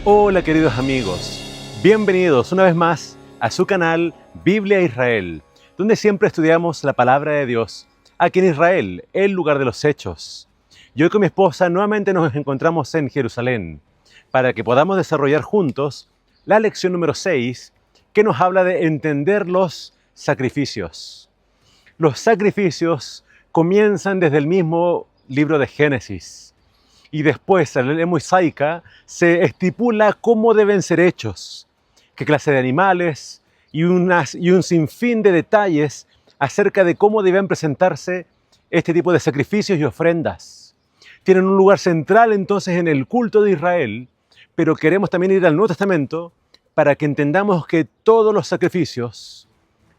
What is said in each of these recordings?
Hola queridos amigos, bienvenidos una vez más a su canal Biblia Israel, donde siempre estudiamos la palabra de Dios aquí en Israel, el lugar de los hechos. Y hoy con mi esposa nuevamente nos encontramos en Jerusalén para que podamos desarrollar juntos la lección número 6 que nos habla de entender los sacrificios. Los sacrificios comienzan desde el mismo libro de Génesis. Y después, en la ley mosaica, se estipula cómo deben ser hechos, qué clase de animales y un sinfín de detalles acerca de cómo deben presentarse este tipo de sacrificios y ofrendas. Tienen un lugar central entonces en el culto de Israel, pero queremos también ir al Nuevo Testamento para que entendamos que todos los sacrificios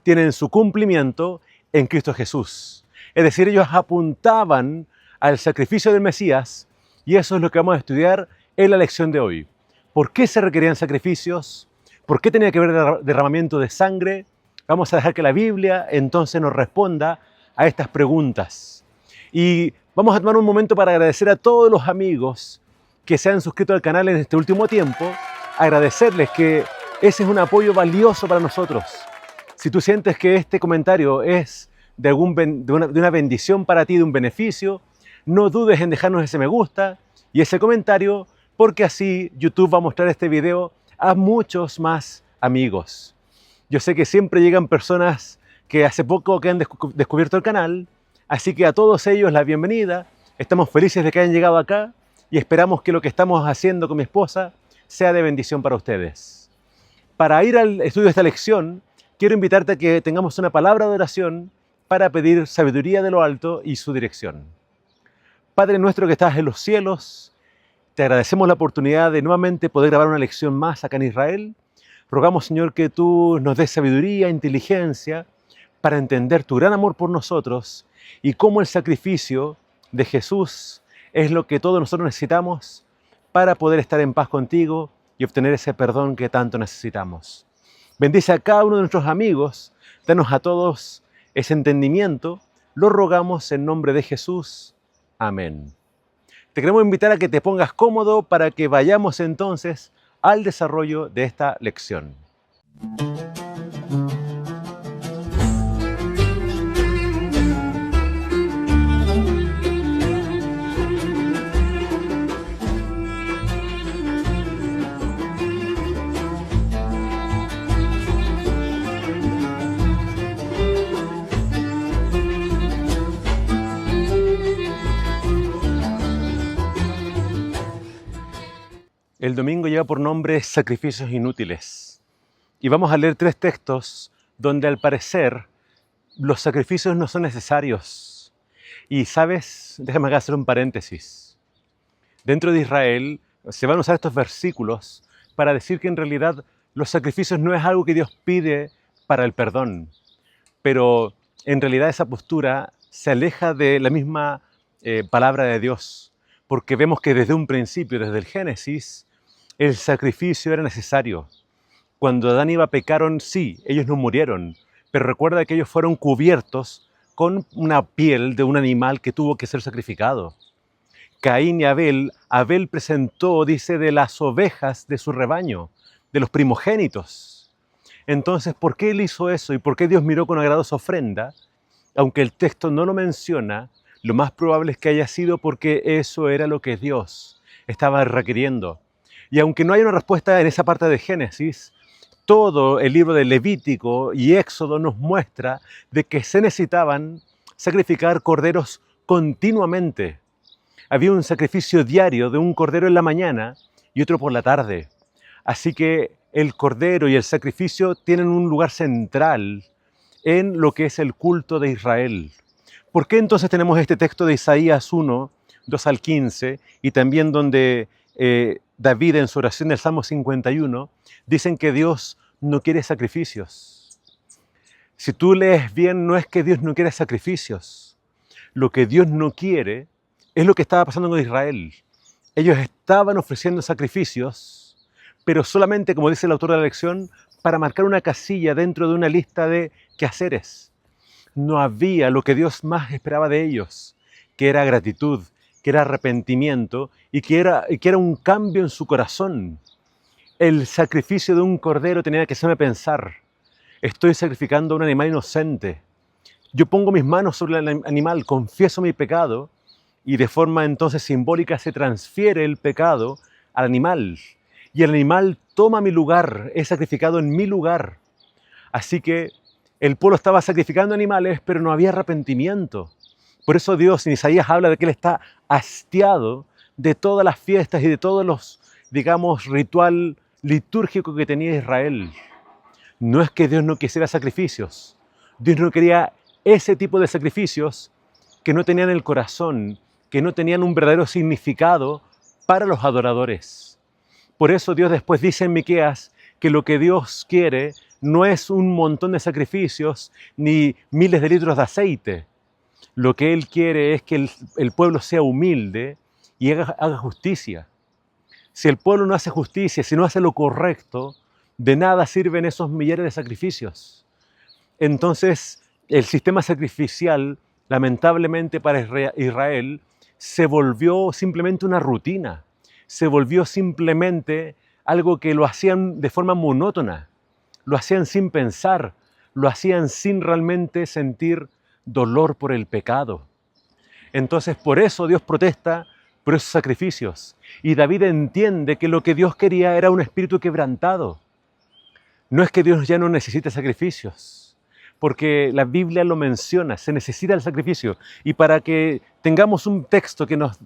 tienen su cumplimiento en Cristo Jesús. Es decir, ellos apuntaban al sacrificio del Mesías. Y eso es lo que vamos a estudiar en la lección de hoy. ¿Por qué se requerían sacrificios? ¿Por qué tenía que haber derramamiento de sangre? Vamos a dejar que la Biblia entonces nos responda a estas preguntas. Y vamos a tomar un momento para agradecer a todos los amigos que se han suscrito al canal en este último tiempo. Agradecerles que ese es un apoyo valioso para nosotros. Si tú sientes que este comentario es de una bendición para ti, de un beneficio, no dudes en dejarnos ese me gusta y ese comentario, porque así YouTube va a mostrar este video a muchos más amigos. Yo sé que siempre llegan personas que hace poco que han descubierto el canal, así que a todos ellos la bienvenida. Estamos felices de que hayan llegado acá y esperamos que lo que estamos haciendo con mi esposa sea de bendición para ustedes. Para ir al estudio de esta lección, quiero invitarte a que tengamos una palabra de oración para pedir sabiduría de lo alto y su dirección. Padre nuestro que estás en los cielos, te agradecemos la oportunidad de nuevamente poder grabar una lección más acá en Israel. Rogamos, Señor, que tú nos des sabiduría, inteligencia para entender tu gran amor por nosotros y cómo el sacrificio de Jesús es lo que todos nosotros necesitamos para poder estar en paz contigo y obtener ese perdón que tanto necesitamos. Bendice a cada uno de nuestros amigos, danos a todos ese entendimiento. Lo rogamos en nombre de Jesús. Amén. Te queremos invitar a que te pongas cómodo para que vayamos entonces al desarrollo de esta lección. El domingo lleva por nombre Sacrificios Inútiles. Y vamos a leer 3 textos donde al parecer los sacrificios no son necesarios. Y sabes, déjame acá hacer un paréntesis. Dentro de Israel se van a usar estos versículos para decir que en realidad los sacrificios no es algo que Dios pide para el perdón. Pero en realidad esa postura se aleja de la misma palabra de Dios. Porque vemos que desde un principio, desde el Génesis, el sacrificio era necesario. Cuando Adán y Eva pecaron, sí, ellos no murieron, pero recuerda que ellos fueron cubiertos con una piel de un animal que tuvo que ser sacrificado. Caín y Abel presentó, dice, de las ovejas de su rebaño, de los primogénitos. Entonces, ¿por qué él hizo eso y por qué Dios miró con agrado esa ofrenda? Aunque el texto no lo menciona, lo más probable es que haya sido porque eso era lo que Dios estaba requiriendo. Y aunque no hay una respuesta en esa parte de Génesis, todo el libro de Levítico y Éxodo nos muestra de que se necesitaban sacrificar corderos continuamente. Había un sacrificio diario de un cordero en la mañana y otro por la tarde. Así que el cordero y el sacrificio tienen un lugar central en lo que es el culto de Israel. ¿Por qué entonces tenemos este texto de Isaías 1, 2 al 15 y también donde David en su oración del Salmo 51 dicen que Dios no quiere sacrificios? Si tú lees bien, no es que Dios no quiere sacrificios. Lo que Dios no quiere es lo que estaba pasando con Israel. Ellos estaban ofreciendo sacrificios, pero solamente, como dice el autor de la lección, para marcar una casilla dentro de una lista de quehaceres. No había lo que Dios más esperaba de ellos, que era gratitud, que era arrepentimiento y que era un cambio en su corazón. el sacrificio de un cordero tenía que hacerme pensar, estoy sacrificando a un animal inocente. Yo pongo mis manos sobre el animal, confieso mi pecado y de forma entonces simbólica se transfiere el pecado al animal. Y el animal toma mi lugar, es sacrificado en mi lugar. Así que el pueblo estaba sacrificando animales, pero no había arrepentimiento. Por eso Dios en Isaías habla de que Él está hastiado de todas las fiestas y de todos los, digamos, ritual litúrgico que tenía Israel. No es que Dios no quisiera sacrificios. Dios no quería ese tipo de sacrificios que no tenían el corazón, que no tenían un verdadero significado para los adoradores. Por eso Dios después dice en Miqueas que lo que Dios quiere no es un montón de sacrificios ni miles de litros de aceite. Lo que Él quiere es que el pueblo sea humilde y haga justicia. Si el pueblo no hace justicia, si no hace lo correcto, de nada sirven esos millares de sacrificios. Entonces, el sistema sacrificial, lamentablemente para Israel, se volvió simplemente una rutina. Se volvió simplemente algo que lo hacían de forma monótona. Lo hacían sin pensar, lo hacían sin realmente sentir dolor por el pecado. Entonces, por eso Dios protesta por esos sacrificios. Y David entiende que lo que Dios quería era un espíritu quebrantado. No es que Dios ya no necesite sacrificios, porque la Biblia lo menciona, se necesita el sacrificio. Y para que tengamos un texto que nos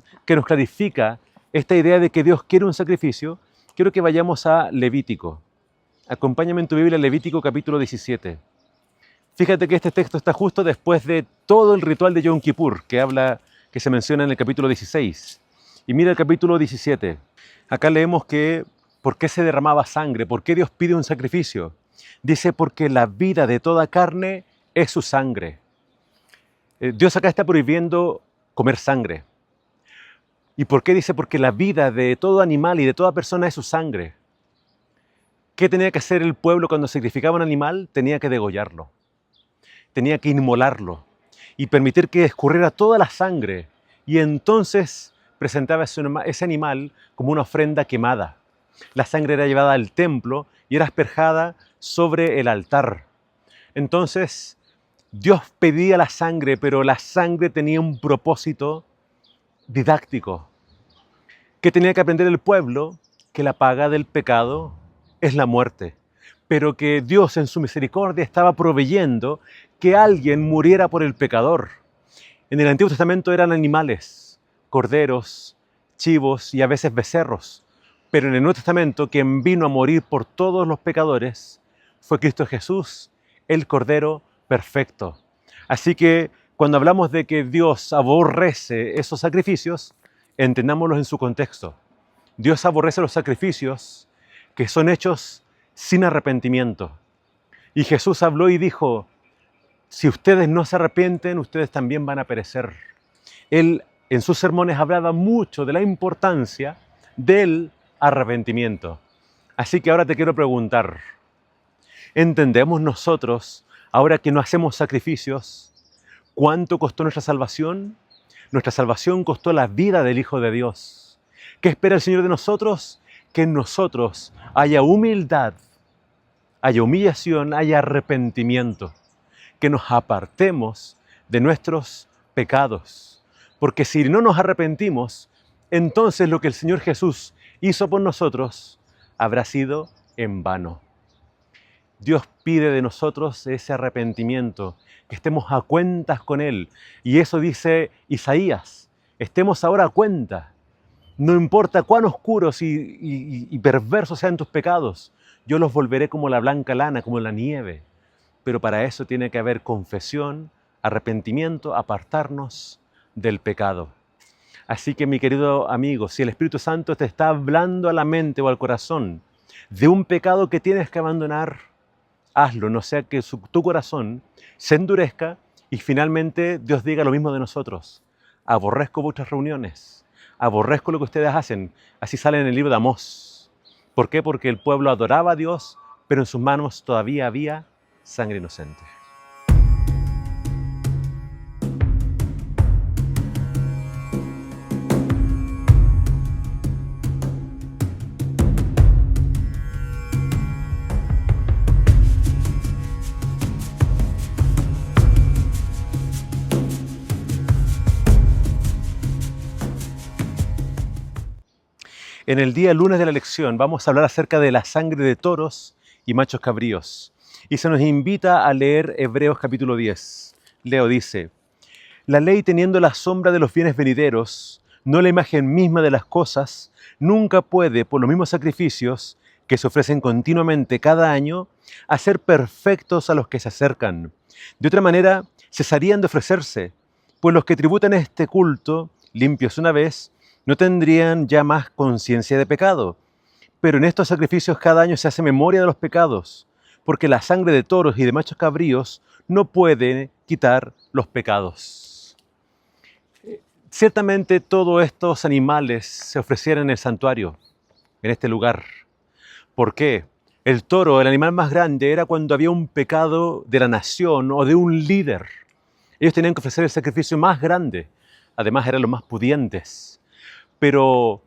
clarifica esta idea de que Dios quiere un sacrificio, quiero que vayamos a Levítico. Acompáñame en tu Biblia, Levítico capítulo 17. Fíjate que este texto está justo después de todo el ritual de Yom Kippur, que se menciona en el capítulo 16. Y mira el capítulo 17. Acá leemos que ¿por qué se derramaba sangre? ¿Por qué Dios pide un sacrificio? Dice, porque la vida de toda carne es su sangre. Dios acá está prohibiendo comer sangre. ¿Y por qué dice? Porque la vida de todo animal y de toda persona es su sangre. ¿Qué tenía que hacer el pueblo cuando sacrificaba un animal? Tenía que degollarlo. Tenía que inmolarlo y permitir que escurriera toda la sangre. Y entonces presentaba ese animal como una ofrenda quemada. La sangre era llevada al templo y era asperjada sobre el altar. Entonces, Dios pedía la sangre, pero la sangre tenía un propósito didáctico. ¿Qué tenía que aprender el pueblo? Que la paga del pecado es la muerte, pero que Dios en su misericordia estaba proveyendo que alguien muriera por el pecador. En el Antiguo Testamento eran animales, corderos, chivos y a veces becerros. Pero en el Nuevo Testamento, quien vino a morir por todos los pecadores fue Cristo Jesús, el Cordero perfecto. Así que cuando hablamos de que Dios aborrece esos sacrificios, entendámoslos en su contexto. Dios aborrece los sacrificios que son hechos sin arrepentimiento. Y Jesús habló y dijo, si ustedes no se arrepienten, ustedes también van a perecer. Él en sus sermones hablaba mucho de la importancia del arrepentimiento. Así que ahora te quiero preguntar, ¿entendemos nosotros, ahora que no hacemos sacrificios, cuánto costó nuestra salvación? Nuestra salvación costó la vida del Hijo de Dios. ¿Qué espera el Señor de nosotros? Que en nosotros haya humildad, haya humillación, haya arrepentimiento, que nos apartemos de nuestros pecados. Porque si no nos arrepentimos, entonces lo que el Señor Jesús hizo por nosotros habrá sido en vano. Dios pide de nosotros ese arrepentimiento, que estemos a cuentas con Él. Y eso dice Isaías, estemos ahora a cuenta. No importa cuán oscuros y perversos sean tus pecados, yo los volveré como la blanca lana, como la nieve. Pero para eso tiene que haber confesión, arrepentimiento, apartarnos del pecado. Así que mi querido amigo, si el Espíritu Santo te está hablando a la mente o al corazón de un pecado que tienes que abandonar, hazlo, no sea que tu corazón se endurezca y finalmente Dios diga lo mismo de nosotros. Aborrezco vuestras reuniones, aborrezco lo que ustedes hacen. Así sale en el libro de Amós. ¿Por qué? Porque el pueblo adoraba a Dios, pero en sus manos todavía había sangre inocente. En el día lunes de la lección vamos a hablar acerca de la sangre de toros y machos cabríos. Y se nos invita a leer Hebreos capítulo 10. Leo dice: la ley, teniendo la sombra de los bienes venideros, no la imagen misma de las cosas, nunca puede, por los mismos sacrificios que se ofrecen continuamente cada año, hacer perfectos a los que se acercan. De otra manera, cesarían de ofrecerse, pues los que tributan este culto, limpios una vez, no tendrían ya más conciencia de pecado. Pero en estos sacrificios cada año se hace memoria de los pecados, porque la sangre de toros y de machos cabríos no puede quitar los pecados. Ciertamente todos estos animales se ofrecieron en el santuario, en este lugar. ¿Por qué? El toro, el animal más grande, era cuando había un pecado de la nación o de un líder. Ellos tenían que ofrecer el sacrificio más grande. Además eran los más pudientes. Pero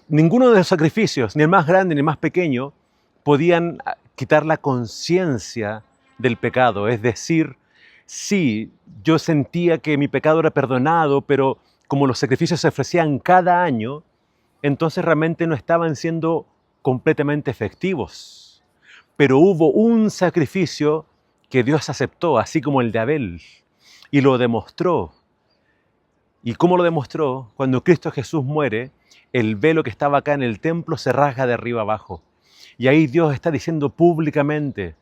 ninguno de los sacrificios, ni el más grande ni el más pequeño, podían quitar la conciencia del pecado. Es decir, sí, yo sentía que mi pecado era perdonado, pero como los sacrificios se ofrecían cada año, entonces realmente no estaban siendo completamente efectivos. Pero hubo un sacrificio que Dios aceptó, así como el de Abel, y lo demostró. ¿Y cómo lo demostró? Cuando Cristo Jesús muere, el velo que estaba acá en el templo se rasga de arriba abajo. Y ahí Dios está diciendo públicamente: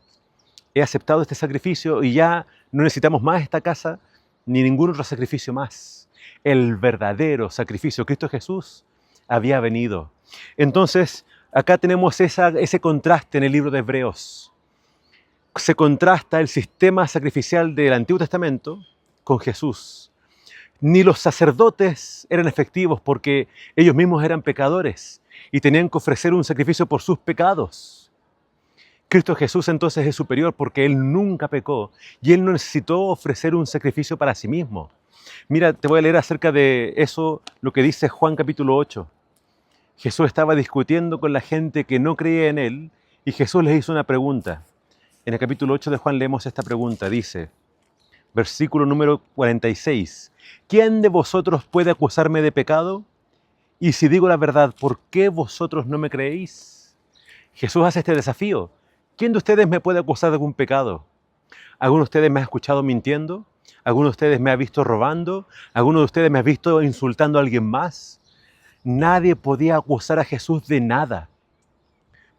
he aceptado este sacrificio y ya no necesitamos más esta casa ni ningún otro sacrificio más. El verdadero sacrificio, Cristo Jesús, había venido. Entonces, acá tenemos ese contraste en el libro de Hebreos. Se contrasta el sistema sacrificial del Antiguo Testamento con Jesús. Ni los sacerdotes eran efectivos porque ellos mismos eran pecadores y tenían que ofrecer un sacrificio por sus pecados. Cristo Jesús entonces es superior porque Él nunca pecó y Él no necesitó ofrecer un sacrificio para sí mismo. Mira, te voy a leer acerca de eso lo que dice Juan capítulo 8. Jesús estaba discutiendo con la gente que no creía en Él y Jesús les hizo una pregunta. En el capítulo 8 de Juan leemos esta pregunta, dice, versículo número 46. ¿Quién de vosotros puede acusarme de pecado? Y si digo la verdad, ¿por qué vosotros no me creéis? Jesús hace este desafío. ¿Quién de ustedes me puede acusar de algún pecado? ¿Alguno de ustedes me ha escuchado mintiendo? ¿Alguno de ustedes me ha visto robando? ¿Alguno de ustedes me ha visto insultando a alguien más? Nadie podía acusar a Jesús de nada,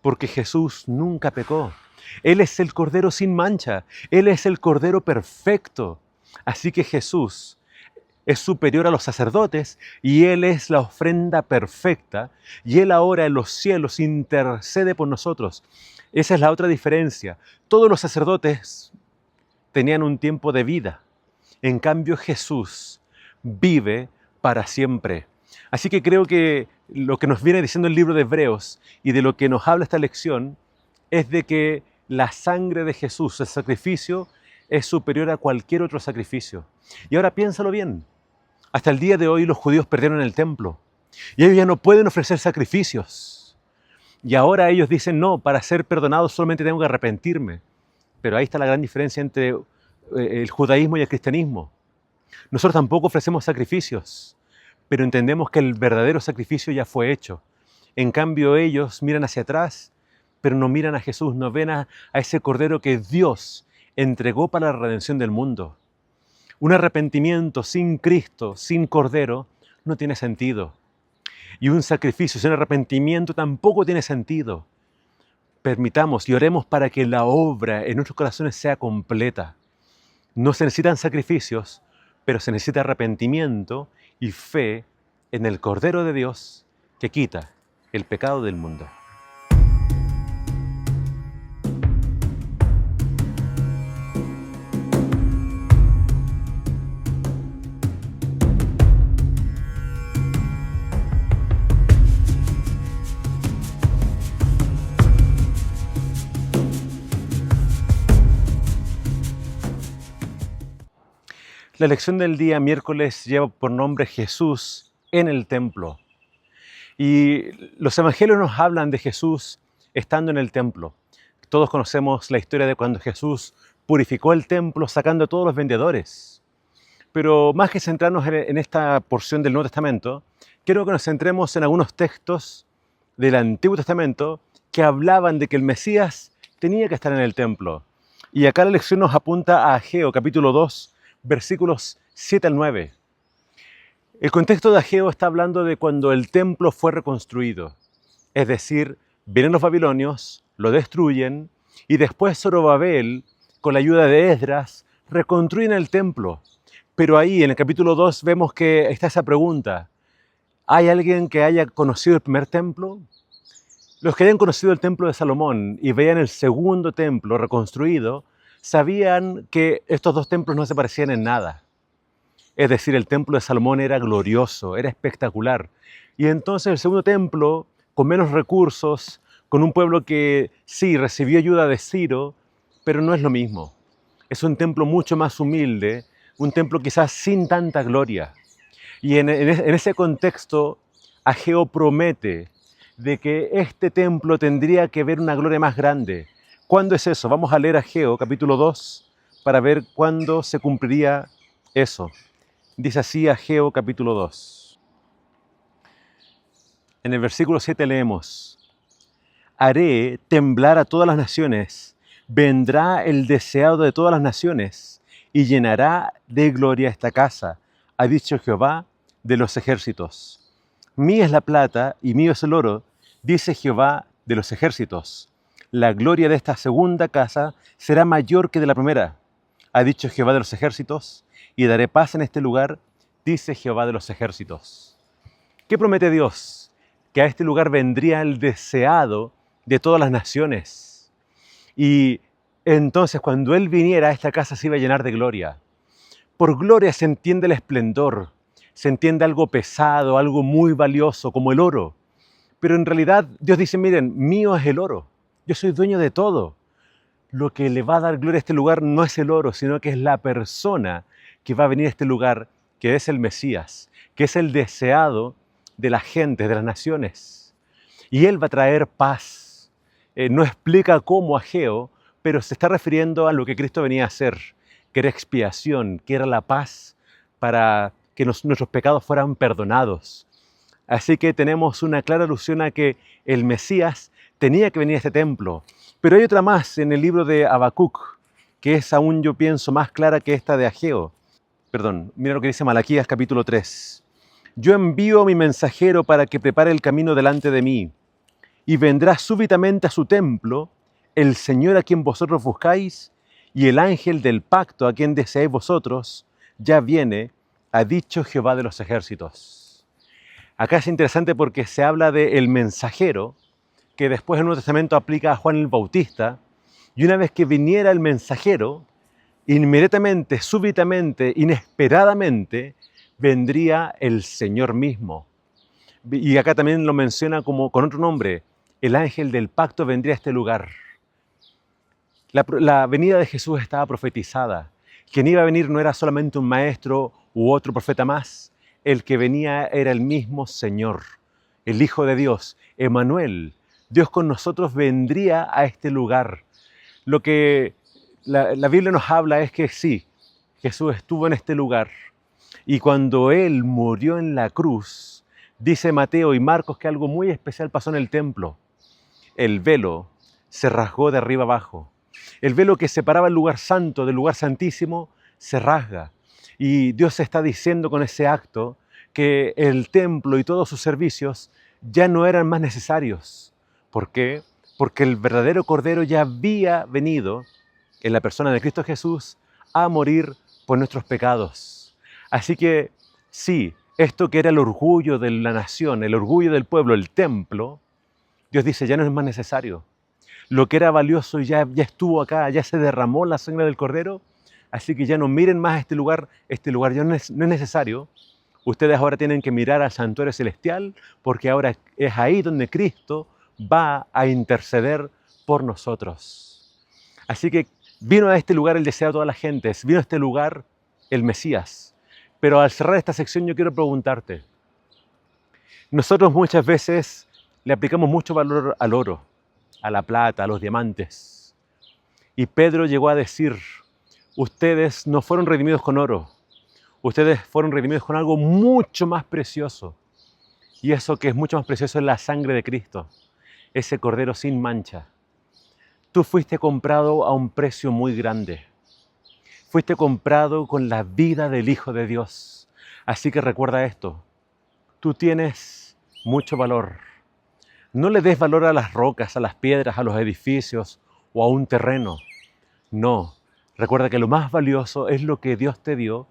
porque Jesús nunca pecó. Él es el Cordero sin mancha, Él es el Cordero perfecto. Así que Jesús es superior a los sacerdotes y Él es la ofrenda perfecta y Él ahora en los cielos intercede por nosotros. Esa es la otra diferencia. Todos los sacerdotes tenían un tiempo de vida. En cambio Jesús vive para siempre. Así que creo que lo que nos viene diciendo el libro de Hebreos y de lo que nos habla esta lección es de que la sangre de Jesús, el sacrificio, es superior a cualquier otro sacrificio. Y ahora piénsalo bien. Hasta el día de hoy los judíos perdieron el templo y ellos ya no pueden ofrecer sacrificios. Y ahora ellos dicen, no, para ser perdonados solamente tengo que arrepentirme. Pero ahí está la gran diferencia entre el judaísmo y el cristianismo. Nosotros tampoco ofrecemos sacrificios, pero entendemos que el verdadero sacrificio ya fue hecho. En cambio ellos miran hacia atrás, pero no miran a Jesús, no ven a ese Cordero que Dios entregó para la redención del mundo. Un arrepentimiento sin Cristo, sin Cordero, no tiene sentido. Y un sacrificio sin arrepentimiento tampoco tiene sentido. Permitamos y oremos para que la obra en nuestros corazones sea completa. No se necesitan sacrificios, pero se necesita arrepentimiento y fe en el Cordero de Dios que quita el pecado del mundo. La lección del día miércoles lleva por nombre Jesús en el templo. Y los evangelios nos hablan de Jesús estando en el templo. Todos conocemos la historia de cuando Jesús purificó el templo sacando a todos los vendedores. Pero más que centrarnos en esta porción del Nuevo Testamento, quiero que nos centremos en algunos textos del Antiguo Testamento que hablaban de que el Mesías tenía que estar en el templo. Y acá la lección nos apunta a Ageo, capítulo 2, versículos 7 al 9. El contexto de Ageo está hablando de cuando el templo fue reconstruido. Es decir, vienen los babilonios, lo destruyen, y después Zorobabel, con la ayuda de Esdras, reconstruyen el templo. Pero ahí, en el capítulo 2, vemos que está esa pregunta. ¿Hay alguien que haya conocido el primer templo? Los que hayan conocido el templo de Salomón y veían el segundo templo reconstruido, sabían que estos dos templos no se parecían en nada. Es decir, el templo de Salomón era glorioso, era espectacular. Y entonces el segundo templo, con menos recursos, con un pueblo que sí recibió ayuda de Ciro, pero no es lo mismo. Es un templo mucho más humilde, un templo quizás sin tanta gloria. Y en ese contexto, Ageo promete de que este templo tendría que ver una gloria más grande. ¿Cuándo es eso? Vamos a leer Ageo, capítulo 2, para ver cuándo se cumpliría eso. Dice así Ageo, capítulo 2. En el versículo 7 leemos: Haré temblar a todas las naciones, vendrá el deseado de todas las naciones, y llenará de gloria esta casa, ha dicho Jehová de los ejércitos. Mía es la plata y mío es el oro, dice Jehová de los ejércitos. La gloria de esta segunda casa será mayor que de la primera, ha dicho Jehová de los ejércitos, y daré paz en este lugar, dice Jehová de los ejércitos. ¿Qué promete Dios? Que a este lugar vendría el deseado de todas las naciones. Y entonces cuando Él viniera, esta casa se iba a llenar de gloria. Por gloria se entiende el esplendor, se entiende algo pesado, algo muy valioso, como el oro. Pero en realidad Dios dice, miren, mío es el oro, yo soy dueño de todo. Lo que le va a dar gloria a este lugar no es el oro, sino que es la persona que va a venir a este lugar, que es el Mesías, que es el deseado de la gente, de las naciones. Y Él va a traer paz. No explica cómo Ageo, pero se está refiriendo a lo que Cristo venía a hacer, que era expiación, que era la paz para que nuestros pecados fueran perdonados. Así que tenemos una clara alusión a que el Mesías tenía que venir a este templo. Pero hay otra más en el libro de Habacuc, que es aún, yo pienso, más clara que esta de Ageo. Perdón, mira lo que dice Malaquías capítulo 3. Yo envío a mi mensajero para que prepare el camino delante de mí, y vendrá súbitamente a su templo el Señor a quien vosotros buscáis, y el ángel del pacto a quien deseáis vosotros, ya viene, ha dicho Jehová de los ejércitos. Acá es interesante porque se habla de el mensajero, que después el Nuevo Testamento aplica a Juan el Bautista, y una vez que viniera el mensajero, inmediatamente, súbitamente, inesperadamente, vendría el Señor mismo. Y acá también lo menciona como con otro nombre, el ángel del pacto vendría a este lugar. La venida de Jesús estaba profetizada. Quien iba a venir no era solamente un maestro u otro profeta más, el que venía era el mismo Señor, el Hijo de Dios, Emmanuel. Dios con nosotros vendría a este lugar. Lo que la Biblia nos habla es que sí, Jesús estuvo en este lugar y cuando Él murió en la cruz, dice Mateo y Marcos que algo muy especial pasó en el templo. El velo se rasgó de arriba abajo. El velo que separaba el lugar santo del lugar santísimo se rasga. Y Dios está diciendo con ese acto que el templo y todos sus servicios ya no eran más necesarios. ¿Por qué? Porque el verdadero Cordero ya había venido en la persona de Cristo Jesús a morir por nuestros pecados. Así que sí, esto que era el orgullo de la nación, el orgullo del pueblo, el templo, Dios dice ya no es más necesario. Lo que era valioso ya estuvo acá, ya se derramó la sangre del Cordero, así que ya no miren más este lugar ya no es necesario. Ustedes ahora tienen que mirar al santuario celestial porque ahora es ahí donde Cristo va a interceder por nosotros. Así que vino a este lugar el deseo de todas las gentes, vino a este lugar el Mesías. Pero al cerrar esta sección yo quiero preguntarte, nosotros muchas veces le aplicamos mucho valor al oro, a la plata, a los diamantes. Y Pedro llegó a decir, ustedes no fueron redimidos con oro, ustedes fueron redimidos con algo mucho más precioso. Y eso que es mucho más precioso es la sangre de Cristo, ese Cordero sin mancha. Tú fuiste comprado a un precio muy grande. Fuiste comprado con la vida del Hijo de Dios. Así que recuerda esto, tú tienes mucho valor. No le des valor a las rocas, a las piedras, a los edificios o a un terreno. No, recuerda que lo más valioso es lo que Dios te dio,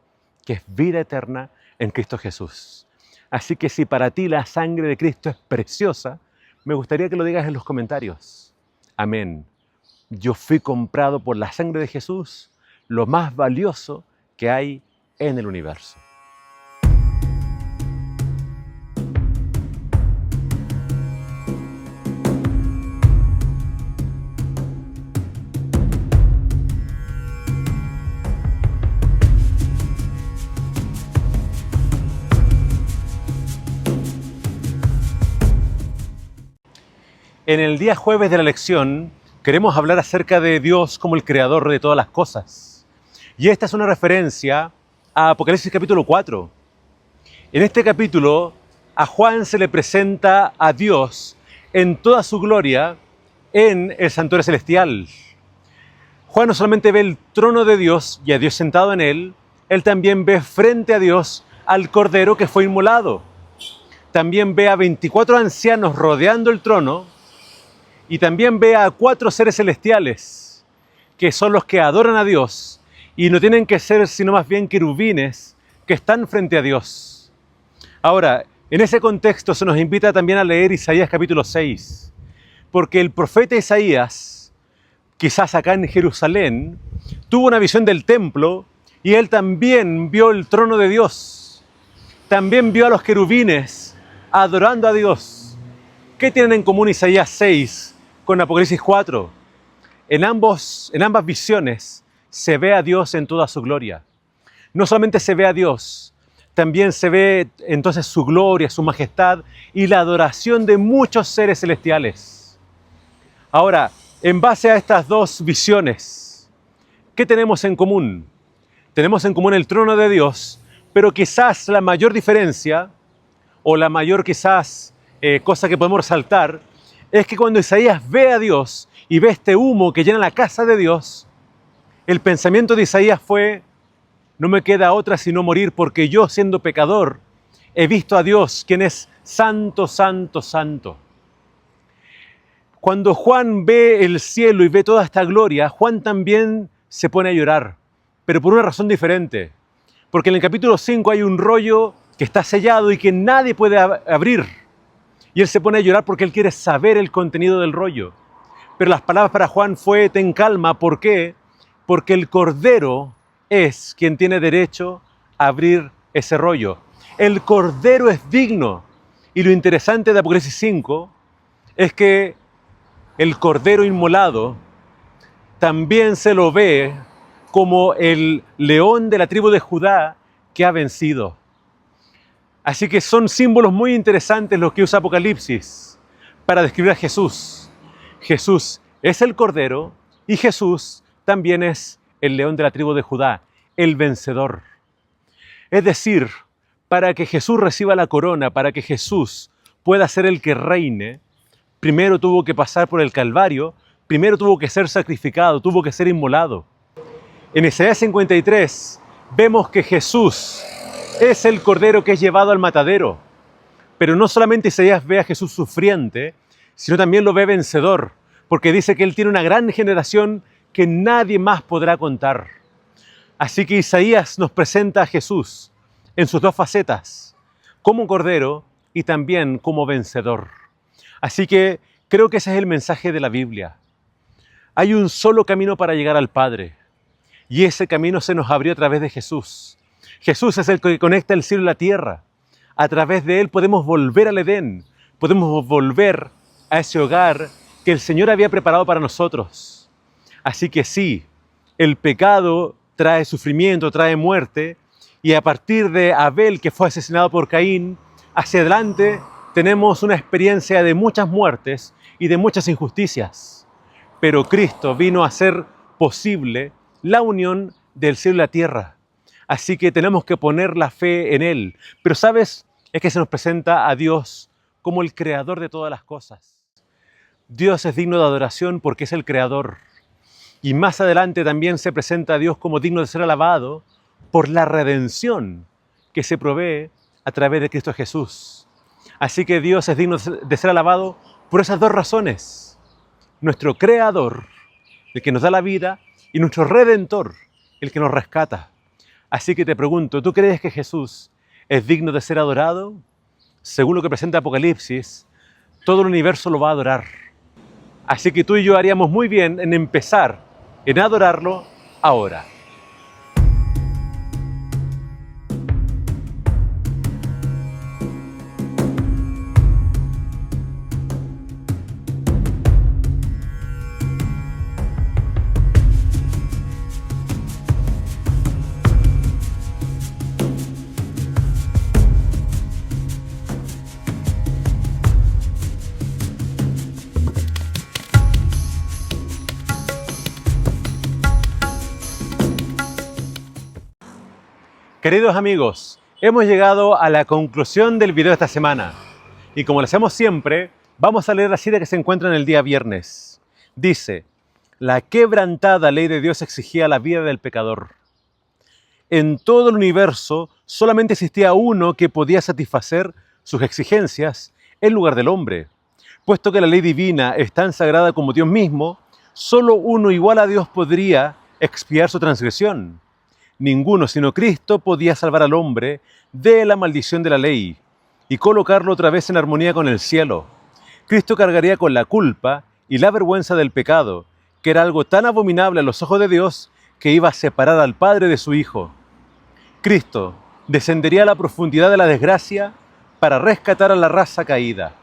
que es vida eterna en Cristo Jesús. Así que si para ti la sangre de Cristo es preciosa, me gustaría que lo digas en los comentarios. Amén. Yo fui comprado por la sangre de Jesús, lo más valioso que hay en el universo. En el día jueves de la lección queremos hablar acerca de Dios como el creador de todas las cosas. Y esta es una referencia a Apocalipsis capítulo 4. En este capítulo a Juan se le presenta a Dios en toda su gloria en el santuario celestial. Juan no solamente ve el trono de Dios y a Dios sentado en él también ve frente a Dios al Cordero que fue inmolado. También ve a 24 ancianos rodeando el trono. Y también ve a 4 seres celestiales, que son los que adoran a Dios, y no tienen que ser sino más bien querubines que están frente a Dios. Ahora, en ese contexto se nos invita también a leer Isaías capítulo 6, porque el profeta Isaías, quizás acá en Jerusalén, tuvo una visión del templo, y él también vio el trono de Dios, también vio a los querubines adorando a Dios. ¿Qué tienen en común Isaías 6 con Apocalipsis 4? En ambas visiones se ve a Dios en toda su gloria. No solamente se ve a Dios, también se ve entonces su gloria, su majestad y la adoración de muchos seres celestiales. Ahora, en base a estas dos visiones, ¿qué tenemos en común? Tenemos en común el trono de Dios, pero quizás la mayor diferencia, o la mayor quizás cosa que podemos resaltar, es que cuando Isaías ve a Dios y ve este humo que llena la casa de Dios, el pensamiento de Isaías fue: no me queda otra sino morir, porque yo, siendo pecador, he visto a Dios, quien es santo, santo, santo. Cuando Juan ve el cielo y ve toda esta gloria, Juan también se pone a llorar, pero por una razón diferente. Porque en el capítulo 5 hay un rollo que está sellado y que nadie puede abrir. Y él se pone a llorar porque él quiere saber el contenido del rollo. Pero las palabras para Juan fue: ten calma. ¿Por qué? Porque el Cordero es quien tiene derecho a abrir ese rollo. El Cordero es digno. Y lo interesante de Apocalipsis 5 es que el Cordero inmolado también se lo ve como el león de la tribu de Judá que ha vencido. Así que son símbolos muy interesantes los que usa Apocalipsis para describir a Jesús. Jesús es el Cordero y Jesús también es el león de la tribu de Judá, el vencedor. Es decir, para que Jesús reciba la corona, para que Jesús pueda ser el que reine, primero tuvo que pasar por el Calvario, primero tuvo que ser sacrificado, tuvo que ser inmolado. En Isaías 53 vemos que Jesús es el Cordero que es llevado al matadero. Pero no solamente Isaías ve a Jesús sufriente, sino también lo ve vencedor, porque dice que Él tiene una gran generación que nadie más podrá contar. Así que Isaías nos presenta a Jesús en sus dos facetas, como Cordero y también como vencedor. Así que creo que ese es el mensaje de la Biblia. Hay un solo camino para llegar al Padre, y ese camino se nos abrió a través de Jesús. Jesús es el que conecta el cielo y la tierra. A través de Él podemos volver al Edén, podemos volver a ese hogar que el Señor había preparado para nosotros. Así que sí, el pecado trae sufrimiento, trae muerte, y a partir de Abel, que fue asesinado por Caín, hacia adelante tenemos una experiencia de muchas muertes y de muchas injusticias. Pero Cristo vino a hacer posible la unión del cielo y la tierra. Así que tenemos que poner la fe en Él. Pero ¿sabes? es que se nos presenta a Dios como el creador de todas las cosas. Dios es digno de adoración porque es el creador. Y más adelante también se presenta a Dios como digno de ser alabado por la redención que se provee a través de Cristo Jesús. Así que Dios es digno de ser alabado por esas dos razones. Nuestro creador, el que nos da la vida, y nuestro redentor, el que nos rescata. Así que te pregunto, ¿tú crees que Jesús es digno de ser adorado? Según lo que presenta Apocalipsis, todo el universo lo va a adorar. Así que tú y yo haríamos muy bien en empezar en adorarlo ahora. Queridos amigos, hemos llegado a la conclusión del video de esta semana. Y como lo hacemos siempre, vamos a leer la cita que se encuentra en el día viernes. Dice: la quebrantada ley de Dios exigía la vida del pecador. En todo el universo solamente existía uno que podía satisfacer sus exigencias en lugar del hombre. Puesto que la ley divina es tan sagrada como Dios mismo, solo uno igual a Dios podría expiar su transgresión. Ninguno sino Cristo podía salvar al hombre de la maldición de la ley y colocarlo otra vez en armonía con el cielo. Cristo cargaría con la culpa y la vergüenza del pecado, que era algo tan abominable a los ojos de Dios que iba a separar al Padre de su Hijo. Cristo descendería a la profundidad de la desgracia para rescatar a la raza caída.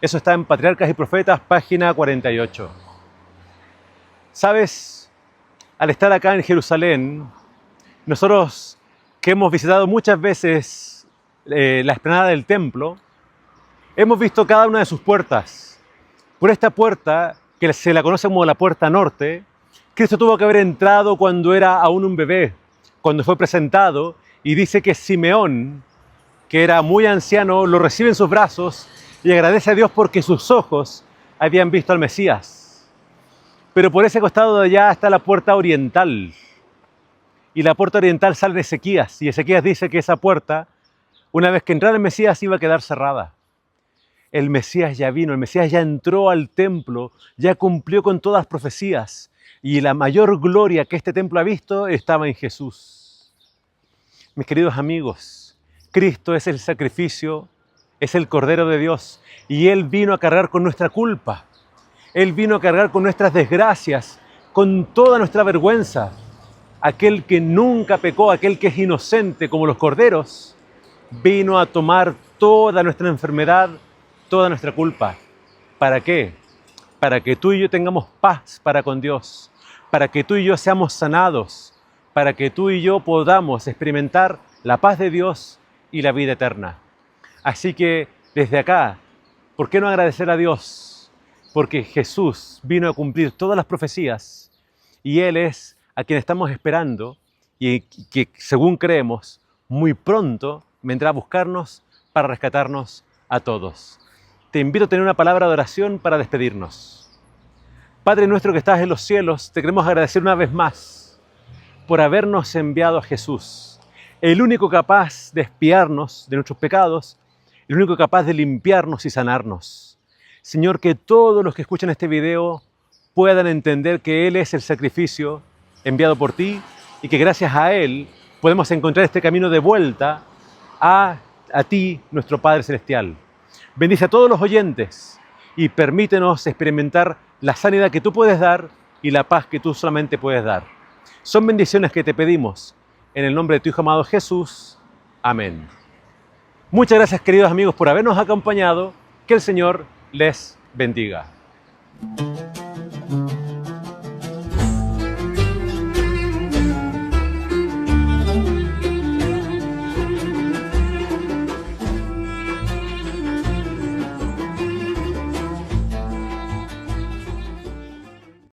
Eso está en Patriarcas y Profetas, página 48. ¿Sabes? Al estar acá en Jerusalén, nosotros que hemos visitado muchas veces la explanada del templo, hemos visto cada una de sus puertas. Por esta puerta, que se la conoce como la puerta norte, Cristo tuvo que haber entrado cuando era aún un bebé, cuando fue presentado, y dice que Simeón, que era muy anciano, lo recibe en sus brazos y agradece a Dios porque sus ojos habían visto al Mesías. Pero por ese costado de allá está la puerta oriental. Y la puerta oriental sale de Ezequías, y Ezequías dice que esa puerta, una vez que entrara el Mesías, iba a quedar cerrada. El Mesías ya vino, el Mesías ya entró al templo, ya cumplió con todas las profecías, y la mayor gloria que este templo ha visto estaba en Jesús. Mis queridos amigos, Cristo es el sacrificio, es el Cordero de Dios, y Él vino a cargar con nuestra culpa. Él vino a cargar con nuestras desgracias, con toda nuestra vergüenza. Aquel que nunca pecó, aquel que es inocente como los corderos, vino a tomar toda nuestra enfermedad, toda nuestra culpa. ¿Para qué? Para que tú y yo tengamos paz para con Dios, para que tú y yo seamos sanados, para que tú y yo podamos experimentar la paz de Dios y la vida eterna. Así que desde acá, ¿por qué no agradecer a Dios? Porque Jesús vino a cumplir todas las profecías y Él es a quien estamos esperando y que, según creemos, muy pronto vendrá a buscarnos para rescatarnos a todos. Te invito a tener una palabra de oración para despedirnos. Padre nuestro que estás en los cielos, te queremos agradecer una vez más por habernos enviado a Jesús, el único capaz de expiarnos de nuestros pecados, el único capaz de limpiarnos y sanarnos. Señor, que todos los que escuchan este video puedan entender que Él es el sacrificio enviado por ti y que gracias a Él podemos encontrar este camino de vuelta a ti, nuestro Padre Celestial. Bendice a todos los oyentes y permítenos experimentar la sanidad que tú puedes dar y la paz que tú solamente puedes dar. Son bendiciones que te pedimos en el nombre de tu Hijo amado Jesús. Amén. Muchas gracias, queridos amigos, por habernos acompañado. Que el Señor les bendiga.